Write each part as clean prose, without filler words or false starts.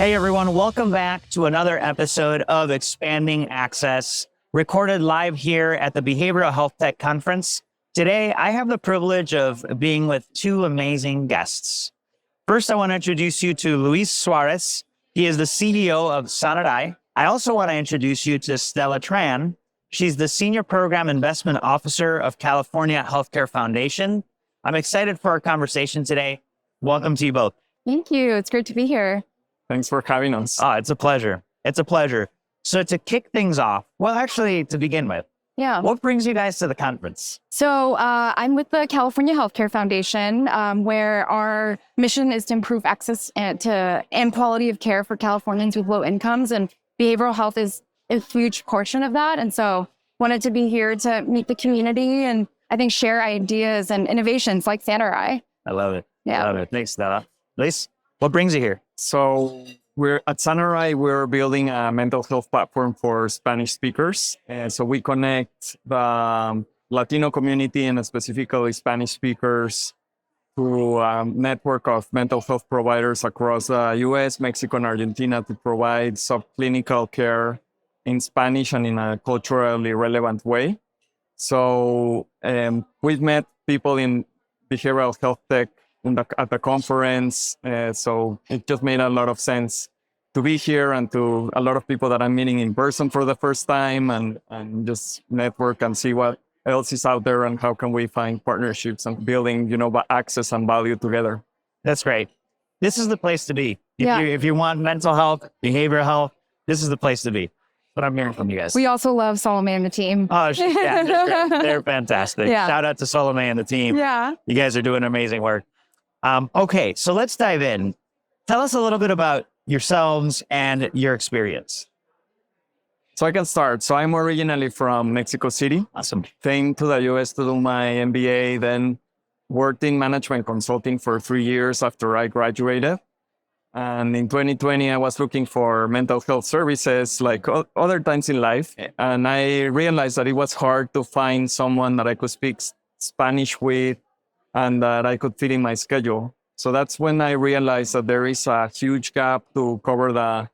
Hey everyone, welcome back to another episode of Expanding Access, recorded live here at the Behavioral Health Tech Conference. Today, I have the privilege of being with two amazing guests. First, I want to introduce you to Luis Suarez. He is the CEO of Sanarai. I also want to introduce you to Stella Tran. She's the Senior Program Investment Officer of California Healthcare Foundation. I'm excited for our conversation today. Welcome to you both. Thank you. It's great to be here. Thanks for having us. It's a pleasure. It's a pleasure. So to kick things off, well, actually, to begin with, what brings you guys to the conference? So I'm with the California Healthcare Foundation, where our mission is to improve access and quality of care for Californians with low incomes. And behavioral health is a huge portion of that. And so wanted to be here to meet the community and I think share ideas and innovations like Sanarai. I love it. Yeah. I love it. Thanks, Stella. Luis, what brings you here? So we're at Sanarai, we're building a mental health platform for Spanish speakers. And so we connect the Latino community and specifically Spanish speakers through a network of mental health providers across the US, Mexico, and Argentina to provide subclinical care in Spanish and in a culturally relevant way. So we've met people in behavioral health tech at the conference. So it just made a lot of sense to be here and to a lot of people that I'm meeting in person for the first time and just network and see what else is out there and how can we find partnerships and building, access and value together. That's great. This is the place to be. If you want mental health, behavioral health, this is the place to be. What I'm hearing from you guys. We also love Salome and the team. Oh, yeah, they're fantastic. Yeah. Shout out to Salome and the team. Yeah. You guys are doing amazing work. Okay, so let's dive in. Tell us a little bit about yourselves and your experience. So I can start. So I'm originally from Mexico City. Awesome. Came to the US to do my MBA, then worked in management consulting for 3 years after I graduated. And in 2020, I was looking for mental health services like other times in life. And I realized that it was hard to find someone that I could speak Spanish with and that I could fit in my schedule. So that's when I realized that there is a huge gap to cover the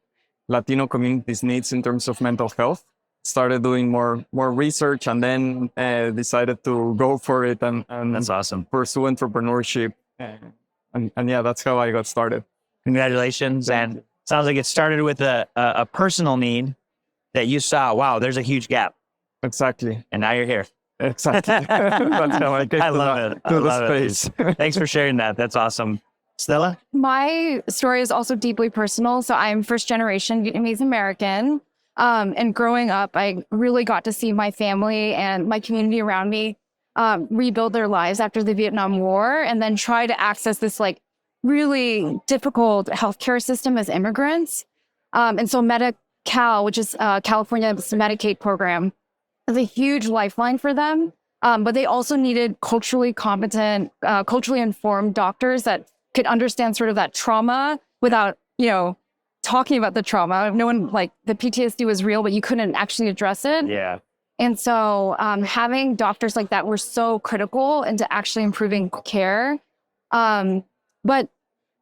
Latino community's needs in terms of mental health. Started doing more research and then decided to go for it and That's awesome. pursue entrepreneurship. And yeah, that's how I got started. Congratulations. And sounds like it started with a personal need that you saw, wow, there's a huge gap. Exactly. And now you're here. Exactly. That's how I get I love it. to the space. Thanks for sharing that. That's awesome. Stella? My story is also deeply personal. So I'm first generation Vietnamese American. And growing up, I really got to see my family and my community around me rebuild their lives after the Vietnam War and then try to access this really difficult healthcare system as immigrants. And so Medi-Cal, which is California's Medicaid program, is a huge lifeline for them. But they also needed culturally competent, culturally informed doctors that could understand sort of that trauma without, talking about the trauma. No one, the PTSD was real, but you couldn't actually address it. Yeah. And so having doctors like that were so critical into actually improving care. But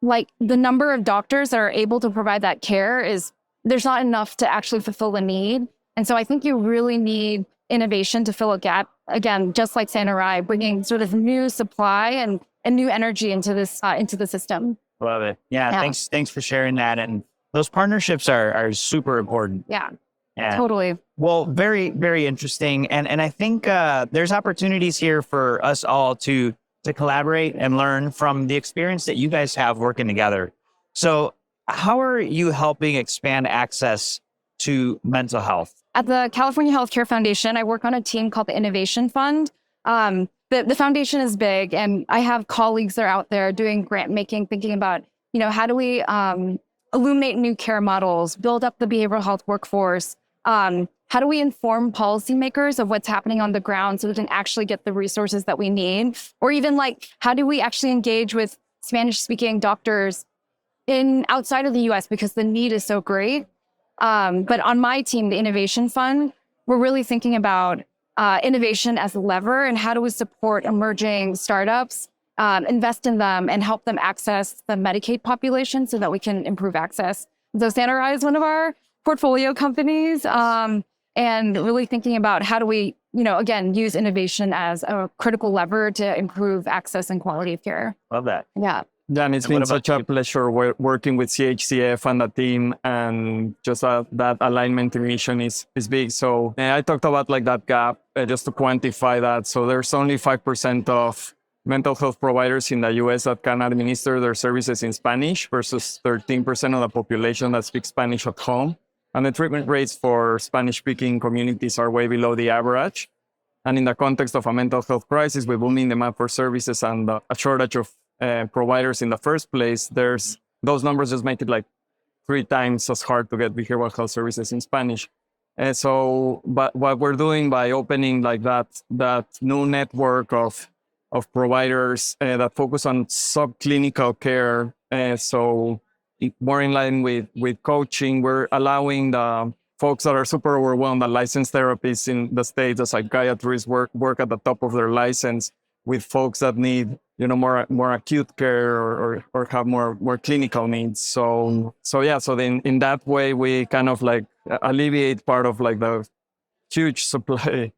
the number of doctors that are able to provide that care there's not enough to actually fulfill the need. And so I think you really need innovation to fill a gap. Again, just like Sanarai, bringing sort of new supply and new energy into the system. Love it. Yeah. Thanks for sharing that. And those partnerships are super important. Yeah. Yeah. Totally. Well, very, very interesting. And I think there's opportunities here for us all to collaborate and learn from the experience that you guys have working together. So how are you helping expand access to mental health? At the California Healthcare Foundation, I work on a team called the Innovation Fund. The foundation is big, and I have colleagues that are out there doing grant making, thinking about, how do we illuminate new care models, build up the behavioral health workforce? How do we inform policymakers of what's happening on the ground so we can actually get the resources that we need? Or even how do we actually engage with Spanish-speaking doctors outside of the US because the need is so great? But on my team, the Innovation Fund, we're really thinking about innovation as a lever and how do we support emerging startups, invest in them and help them access the Medicaid population so that we can improve access. So Sanarai is one of our portfolio companies, and really thinking about how do we, again, use innovation as a critical lever to improve access and quality of care. Love that. Yeah. Yeah, and it's been such a pleasure working with CHCF and the team, and just that alignment in mission is big. So I talked about like that gap, just to quantify that. So there's only 5% of mental health providers in the US that can administer their services in Spanish versus 13% of the population that speaks Spanish at home. And the treatment rates for Spanish-speaking communities are way below the average. And in the context of a mental health crisis with booming demand for services and a shortage of providers in the first place, those numbers just make it like 3 times as hard to get behavioral health services in Spanish. And so, but what we're doing by opening like that new network of providers that focus on subclinical care, so more in line with coaching, we're allowing the folks that are super overwhelmed, the licensed therapists in the States, the psychiatrists work at the top of their license with folks that need, more acute care or have more clinical needs. So then in that way, we kind of like alleviate part of like the huge supply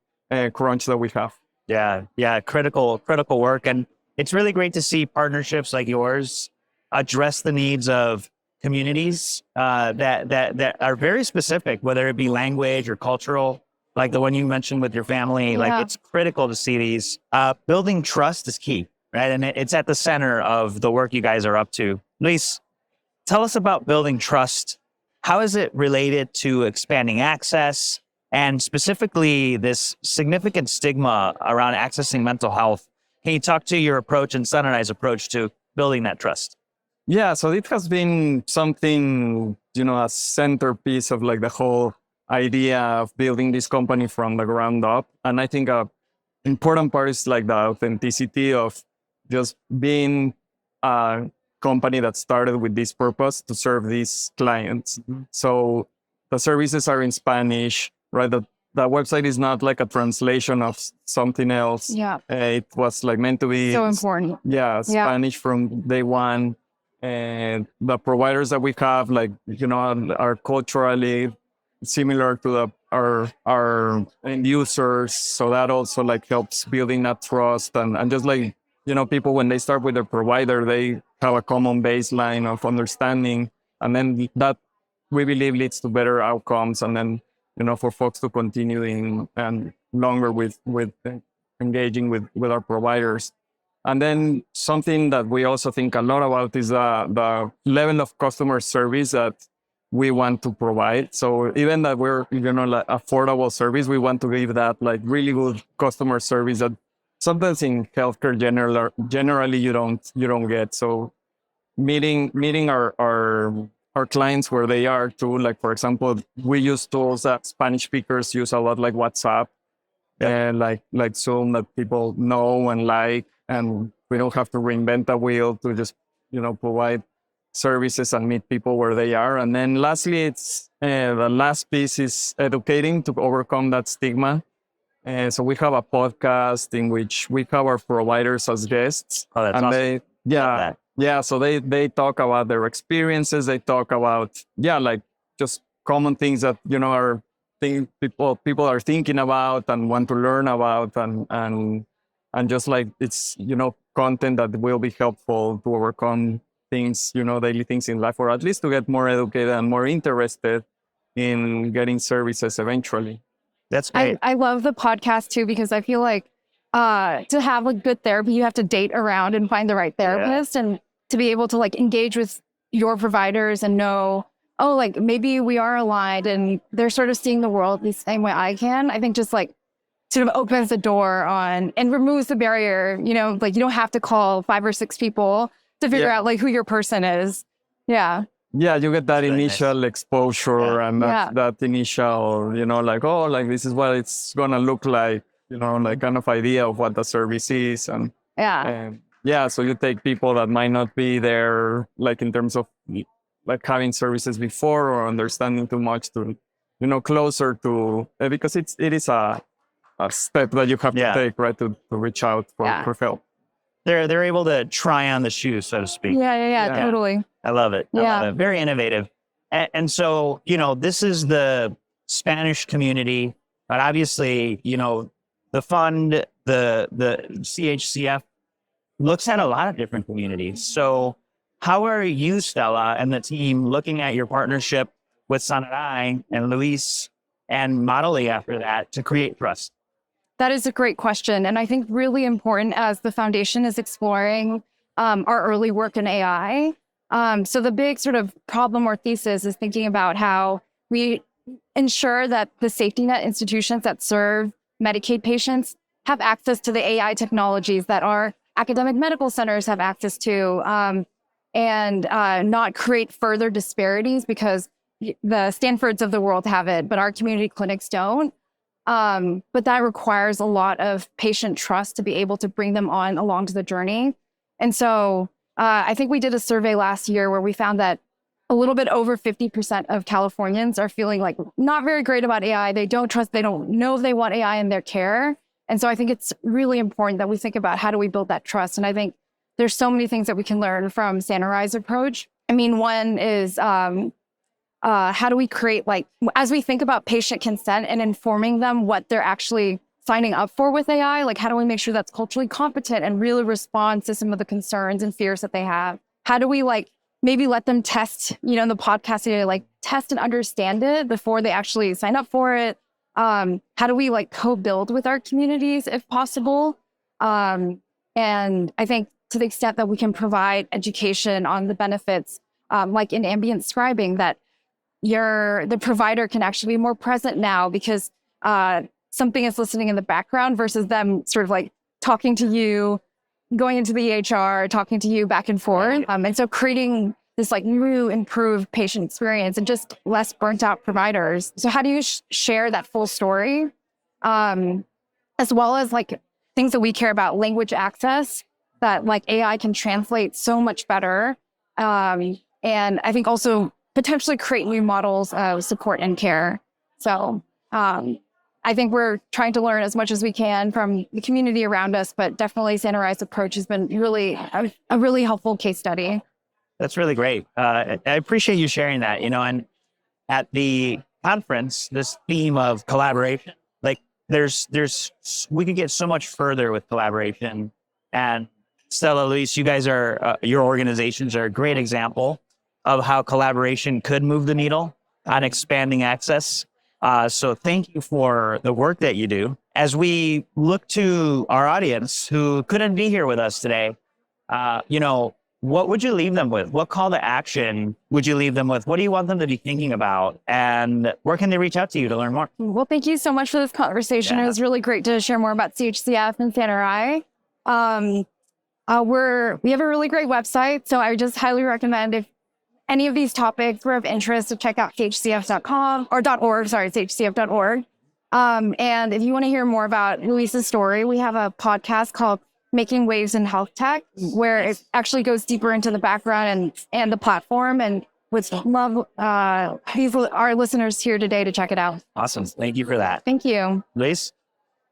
crunch that we have. Yeah, critical work. And it's really great to see partnerships like yours address the needs of communities that are very specific, whether it be language or cultural, like the one you mentioned with your family. Yeah. Like, it's critical to see these. Building trust is key, right? And it's at the center of the work you guys are up to. Luis, tell us about building trust. How is it related to expanding access, and specifically this significant stigma around accessing mental health? Can you talk to your approach and Sanarai's approach to building that trust? Yeah, so it has been something, a centerpiece of like the whole idea of building this company from the ground up. And I think an important part is like the authenticity of just being a company that started with this purpose to serve these clients. Mm-hmm. So the services are in Spanish, right? The website is not like a translation of something else. Yeah. It was like meant to be so important. Yeah, Spanish from day one. And the providers that we have, like, are culturally similar to our end users. So that also like helps building that trust and just like, people when they start with their provider, they have a common baseline of understanding. And then that we believe leads to better outcomes. And then, for folks to continue and longer with engaging with our providers. And then something that we also think a lot about is the level of customer service that we want to provide. So even that we're, like affordable service, we want to give that like really good customer service that sometimes in healthcare generally you don't get. So meeting our clients where they are too. Like, for example, we use tools that Spanish speakers use a lot, like WhatsApp, and like Zoom, that people know and like. And we don't have to reinvent the wheel to just, provide services and meet people where they are. And then lastly, it's the last piece is educating to overcome that stigma. So we have a podcast in which we have our providers as guests. Oh, that's awesome. So they talk about their experiences. They talk about, like just common things that, are things people are thinking about and want to learn about, and just like it's, content that will be helpful to overcome things, daily things in life, or at least to get more educated and more interested in getting services eventually. That's great. I love the podcast too, because I feel like to have like good therapy, you have to date around and find the right therapist, and to be able to like engage with your providers and know, oh, like maybe we are aligned and they're sort of seeing the world the same way I can. I think just like sort of opens the door on and removes the barrier, like you don't have to call 5 or 6 people to figure out like who your person is. Yeah. Yeah, you get that initial exposure and that initial, like, oh, like this is what it's going to look like, like kind of idea of what the service is. And so you take people that might not be there, like in terms of like having services before or understanding too much to, closer to, because it is a step that you have to take, right, to reach out for help. They're able to try on the shoes, so to speak. Yeah, totally. I love it. I love it. Very innovative. And so, this is the Spanish community, but obviously, the fund, the CHCF looks at a lot of different communities. So how are you, Stella, and the team looking at your partnership with Sanarai and Luis and modeling after that to create trust? That is a great question. And I think really important as the foundation is exploring our early work in AI. So the big sort of problem or thesis is thinking about how we ensure that the safety net institutions that serve Medicaid patients have access to the AI technologies that our academic medical centers have access to, and not create further disparities because the Stanfords of the world have it, but our community clinics don't. But that requires a lot of patient trust to be able to bring them on along to the journey. And so I think we did a survey last year where we found that a little bit over 50% of Californians are feeling like not very great about AI. They don't trust, they don't know if they want AI in their care. And so I think it's really important that we think about how do we build that trust. And I think there's so many things that we can learn from Sanarai's approach. I mean, one is how do we create, as we think about patient consent and informing them what they're actually signing up for with AI, how do we make sure that's culturally competent and really respond to some of the concerns and fears that they have? How do we maybe let them test, in the podcast today, test and understand it before they actually sign up for it? How do we co-build with our communities if possible? And I think to the extent that we can provide education on the benefits, like in ambient scribing, that the provider can actually be more present now because something is listening in the background versus them sort of talking to you, going into the EHR, talking to you back and forth. And so creating this new improved patient experience and just less burnt out providers. So how do you share that full story? As well as things that we care about, language access, that AI can translate so much better. And I think also potentially create new models of support and care. So I think we're trying to learn as much as we can from the community around us, but definitely Sanarai's approach has been a really helpful case study. That's really great. I appreciate you sharing that, and at the conference, this theme of collaboration, we could get so much further with collaboration. And Stella, Luis, you guys your organizations are a great example of how collaboration could move the needle on expanding access. So thank you for the work that you do. As we look to our audience who couldn't be here with us today, what would you leave them with? What call to action would you leave them with? What do you want them to be thinking about? And where can they reach out to you to learn more? Well, thank you so much for this conversation. Yeah. It was really great to share more about CHCF and Sanarai. We have a really great website, so I would just highly recommend if any of these topics were of interest to check out chcf.com or .org, chcf.org. And if you want to hear more about Luis's story, we have a podcast called Making Waves in Health Tech, where it actually goes deeper into the background and the platform, and would love our listeners here today to check it out. Awesome. Thank you for that. Thank you. Luis?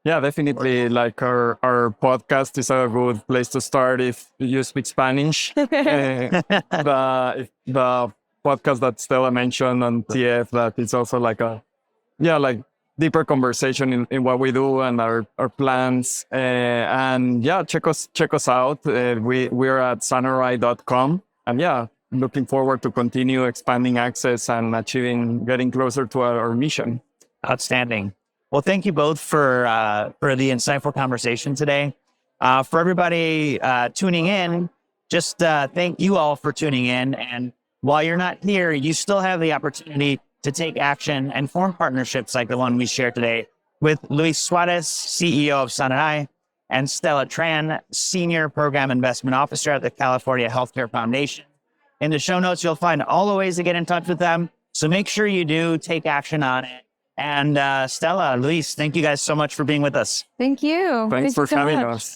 Yeah, definitely. Our podcast is a good place to start if you speak Spanish. The podcast that Stella mentioned on TF, that it's also deeper conversation in what we do and our plans. And yeah, check us out. We're at sanarai.com. And looking forward to continue expanding access and getting closer to our mission. Outstanding. Well, thank you both for the insightful conversation today. For everybody tuning in, just thank you all for tuning in. And while you're not here, you still have the opportunity to take action and form partnerships like the one we shared today with Luis Suarez, CEO of Sanarai, and Stella Tran, Senior Program Investment Officer at the California Healthcare Foundation. In the show notes, you'll find all the ways to get in touch with them. So make sure you do take action on it. And Stella, Luis, thank you guys so much for being with us. Thank you. Thanks for having us.